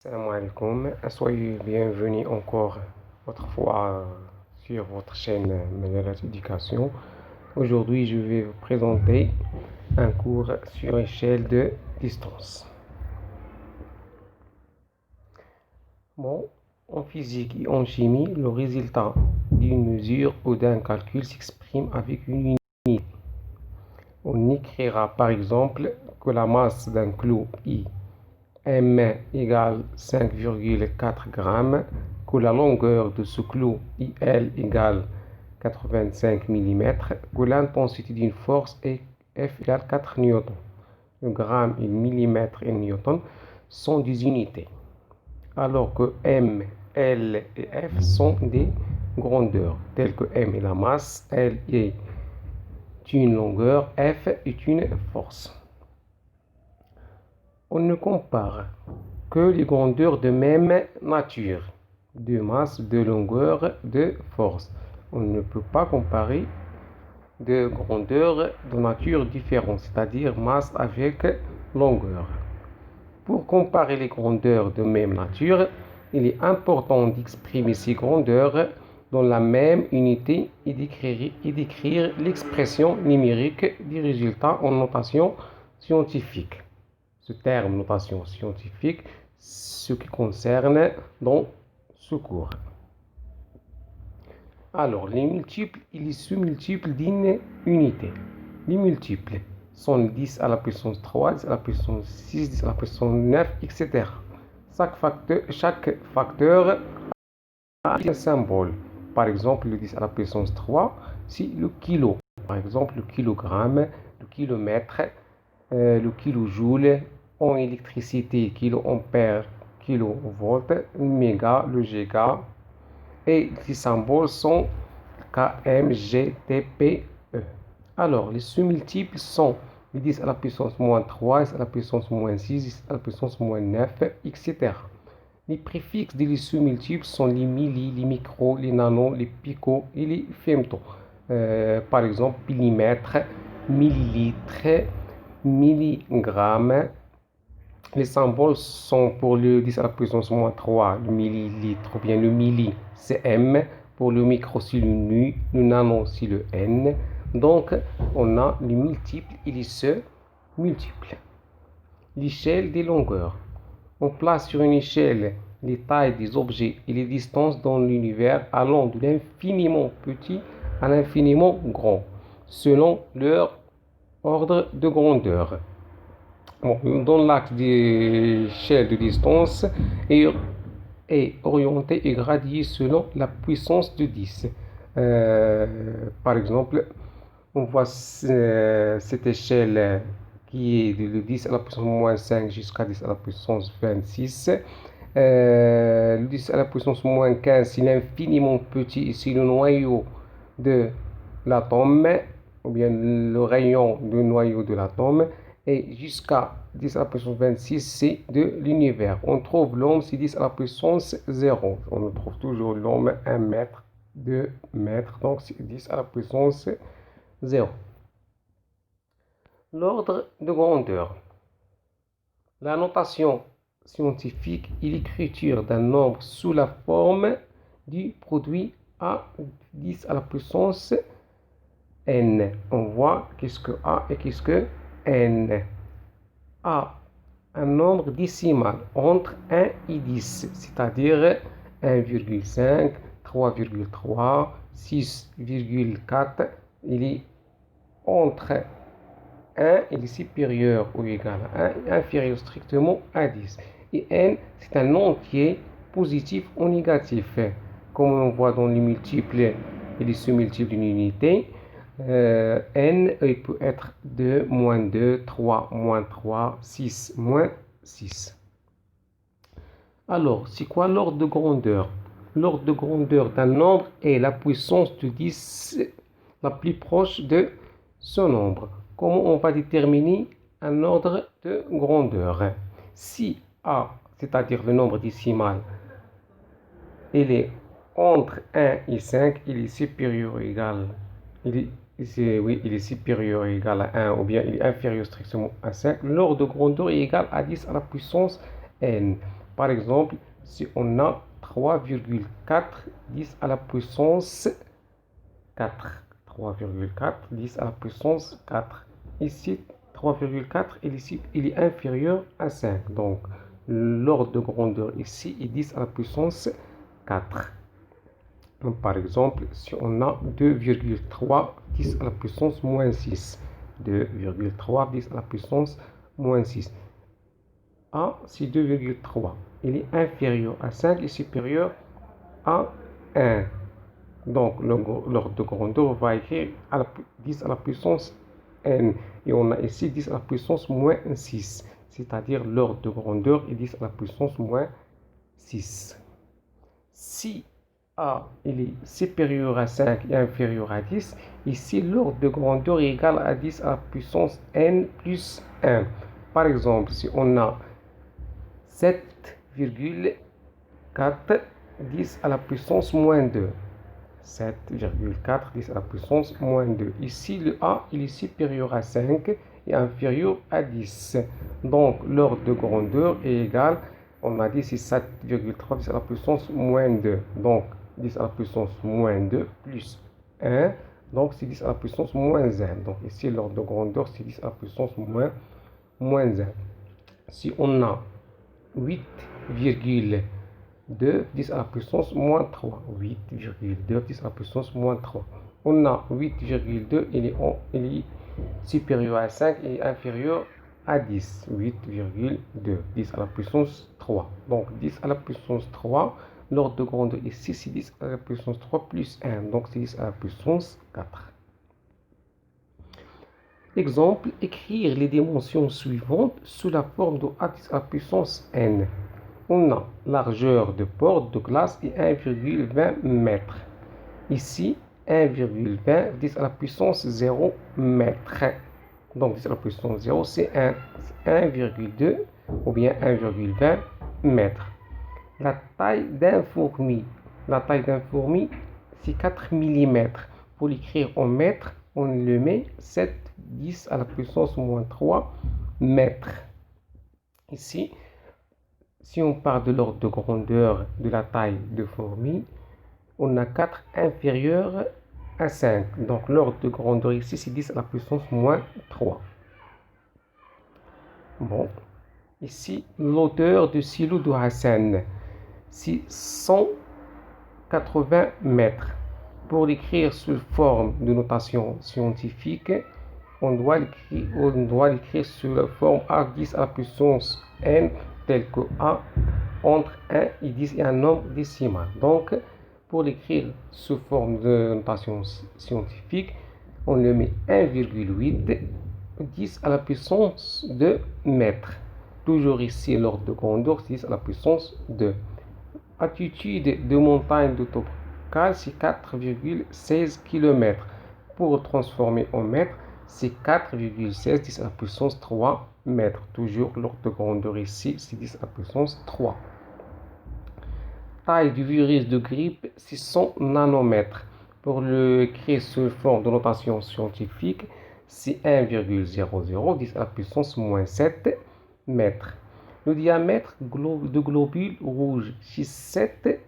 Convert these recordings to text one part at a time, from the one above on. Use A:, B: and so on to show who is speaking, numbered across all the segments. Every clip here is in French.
A: Salam alaikum, soyez bienvenus encore votre fois sur votre chaîne Manuela Éducation. Aujourd'hui, je vais vous présenter un cours sur échelle de distance. Bon, en physique et en chimie, le résultat d'une mesure ou d'un calcul s'exprime avec une unité. On écrira par exemple que la masse d'un clou I M égale 5,4 grammes, que la longueur de ce clou IL égale 85 mm, que l'intensité d'une force est F égale 4 newtons. Le gramme, le millimètre et le newton sont des unités, alors que M, L et F sont des grandeurs, telles que M est la masse, L est une longueur, F est une force. On ne compare que les grandeurs de même nature, de masse, de longueur, de force. On ne peut pas comparer de grandeurs de nature différente, c'est-à-dire masse avec longueur. Pour comparer les grandeurs de même nature, il est important d'exprimer ces grandeurs dans la même unité et d'écrire l'expression numérique des résultats en notation scientifique. Ce terme notation scientifique, ce qui concerne dans ce cours. Alors, les multiples et les sous-multiples d'une unité. Les multiples sont 10 à la puissance 3, 10 à la puissance 6, 10 à la puissance 9, etc. Chaque facteur a un symbole. Par exemple, le 10 à la puissance 3, c'est le kilo. Par exemple, le kilogramme, le kilomètre, le kilojoule, en électricité, kiloampère, kilovolt, le méga, le giga, et les symboles sont km, g, t, p, e. Alors, les sous-multiples sont les 10 à la puissance moins 3, 10 à la puissance moins 6, 10 à la puissance moins 9, etc. Les préfixes des sous-multiples sont les milli, les micros, les nanos, les picos et les femtos. Par exemple, millimètre, millilitre, milligramme. Les symboles sont pour le 10 à la puissance moins 3, le millilitre, ou bien le milli, c'est M. Pour le micro, c'est le nu, le nano, c'est le N. Donc, on a les multiples et les sous-multiples. L'échelle des longueurs. On place sur une échelle les tailles des objets et les distances dans l'univers allant de l'infiniment petit à l'infiniment grand, selon leur ordre de grandeur. Bon, dans l'axe d'échelle de distance est orienté et gradué selon la puissance de 10. Par exemple, on voit cette échelle qui est de 10 à la puissance moins 5 jusqu'à 10 à la puissance 26. Le 10 à la puissance moins 15, c'est l'infiniment petit, c'est le noyau de l'atome, ou bien le rayon du noyau de l'atome. Et jusqu'à 10 à la puissance 26, c'est de l'univers. On trouve l'homme, c'est 10 à la puissance 0. On trouve toujours l'homme 1 mètre, 2 mètres, donc c'est 10 à la puissance 0. L'ordre de grandeur. La notation scientifique est l'écriture d'un nombre sous la forme du produit A 10 à la puissance n. On voit qu'est-ce que A et qu'est-ce que n. A, un nombre décimal entre 1 et 10, c'est-à-dire 1,5, 3,3, 6,4. Il est entre 1 il est supérieur ou égal à 1 et inférieur strictement à 10. Et n, c'est un entier positif ou négatif. Comme on voit dans les multiples et les sous-multiples d'une unité, n il peut être 2, moins 2, 3, moins 3, 6, moins 6. Alors, c'est quoi l'ordre de grandeur? L'ordre de grandeur d'un nombre est la puissance de 10 la plus proche de ce nombre. Comment on va déterminer un ordre de grandeur? Si A, c'est-à-dire le nombre décimal, il est entre 1 et 5, il est supérieur ou égal, il est supérieur ou égal à 1 ou bien il est inférieur strictement à 5, l'ordre de grandeur est égal à 10 à la puissance n. Par exemple, si on a 3,4 10 à la puissance 4. 3,4 10 à la puissance 4. Ici, 3,4 il est inférieur à 5. Donc, l'ordre de grandeur ici est 10 à la puissance 4. Donc, par exemple, si on a 2,3 10 à la puissance moins 6. 2,3 10 à la puissance moins 6. A, c'est 2,3. Il est inférieur à 5 et supérieur à 1. Donc, l'ordre de grandeur va écrire 10 à la puissance n. Et on a ici 10 à la puissance moins 6. C'est-à-dire l'ordre de grandeur est 10 à la puissance moins 6. Si A il est supérieur à 5 et inférieur à 10, ici l'ordre de grandeur est égal à 10 à la puissance n plus 1. Par exemple, si on a 7,4 10 à la puissance moins 2. 7,4 10 à la puissance moins 2. Ici, le A il est supérieur à 5 et inférieur à 10. Donc, l'ordre de grandeur est égal, on a dit c'est 7,3 10 à la puissance moins 2. Donc, 10 à la puissance moins 2 plus 1. Donc, c'est 10 à la puissance moins 1. Donc, ici, l'ordre de grandeur, c'est 10 à la puissance moins 1. Si on a 8,2 10 à la puissance moins 3. 8,2 10 à la puissance moins 3. On a 8,2, il est supérieur à 5 et inférieur à 10. 8,2 10 à la puissance 3. Donc 10 à la puissance 3, l'ordre de grandeur ici c'est 10 à la puissance 3 plus 1. Donc c'est 10 à la puissance 4. Exemple, écrire les dimensions suivantes sous la forme de a à la puissance n. On a largeur de porte de classe est 1,20 m. Ici, 1,20 10 à la puissance 0 mètre. Donc 10 à la puissance 0, c'est 1,2 ou bien 1,20 mètre. La taille d'un fourmi. La taille d'un fourmi, c'est 4 mm. Pour l'écrire en mètres, on le met 7 10 à la puissance moins 3 mètres. Ici, si on parle de l'ordre de grandeur de la taille de fourmi, on a 4 inférieur à 5. Donc l'ordre de grandeur ici, c'est 10 à la puissance moins 3. Bon, ici, l'auteur du silo de Hassan, c'est 180 mètres. Pour l'écrire sous forme de notation scientifique, on doit l'écrire sous la forme A10 à la puissance n, tel que A entre 1 et 10 et un nombre décimal. Donc, pour l'écrire sous forme de notation scientifique, on le met 1,8 10 à la puissance de mètre. Toujours ici, l'ordre de grandeur, 10 à la puissance 2. Altitude de montagne de Topkal, c'est 4,16 km. Pour transformer en mètre, c'est 4,16 10 à la puissance 3 mètres. Toujours l'ordre de grandeur ici, c'est 10 à la puissance 3. Taille du virus de grippe, c'est 100 nanomètres. Pour le créer sous forme de notation scientifique, c'est 1,00 10 à la puissance moins 7 mètres. Le diamètre de globule rouge, c'est 7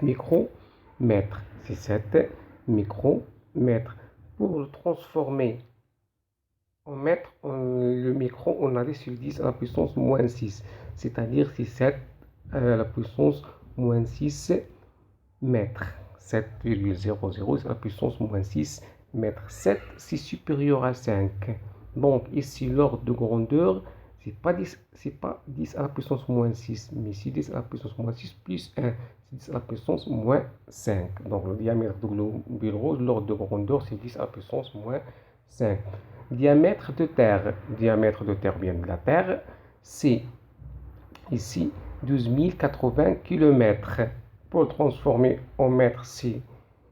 A: micromètres. C'est 7 micromètres. Pour le transformer en mètres, le micro, on a dit sur 10 à la puissance moins 6. C'est-à-dire c'est 7 à la puissance moins 6 mètres. 7,00 à la puissance moins 6 mètres. 7, c'est supérieur à 5. Donc ici, l'ordre de grandeur, c'est pas 10 à la puissance moins 6, mais c'est 10 à la puissance moins 6 plus 1. C'est 10 à la puissance moins 5. Donc le diamètre du globule rouge, l'ordre de grandeur, c'est 10 à la puissance moins 5. Diamètre de terre. Diamètre de terre, bien de la terre, c'est ici 12 080 km. Pour le transformer en mètres, c'est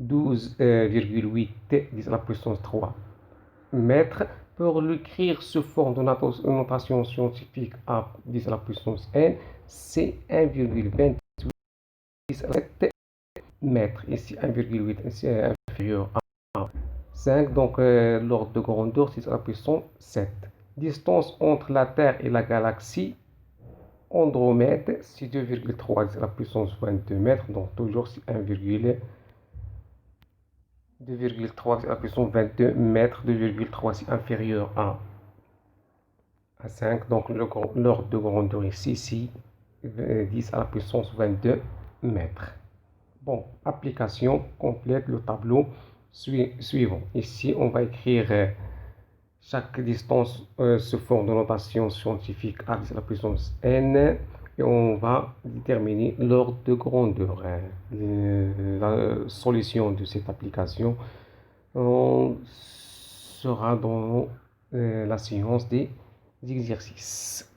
A: 12,8 10 à la puissance 3 mètres. Pour l'écrire sous forme de notation scientifique à 10 à la puissance n, c'est 1,28 10 à la 7 mètres. Ici, 1,8 c'est inférieur à 5, donc l'ordre de grandeur 6 à la puissance 7. Distance entre la Terre et la galaxie Andromède, c'est 2,3 à la puissance 22 mètres, donc toujours c'est 2,3 à la puissance 22 mètres, 2,3 c'est inférieur à 5, donc l'ordre de grandeur ici, c'est 10 à la puissance 22 mètres. Bon, application complète le tableau suivant. Ici, on va écrire chaque distance sous forme de notation scientifique à la puissance n et on va déterminer l'ordre de grandeur. La solution de cette application sera dans la séance des exercices.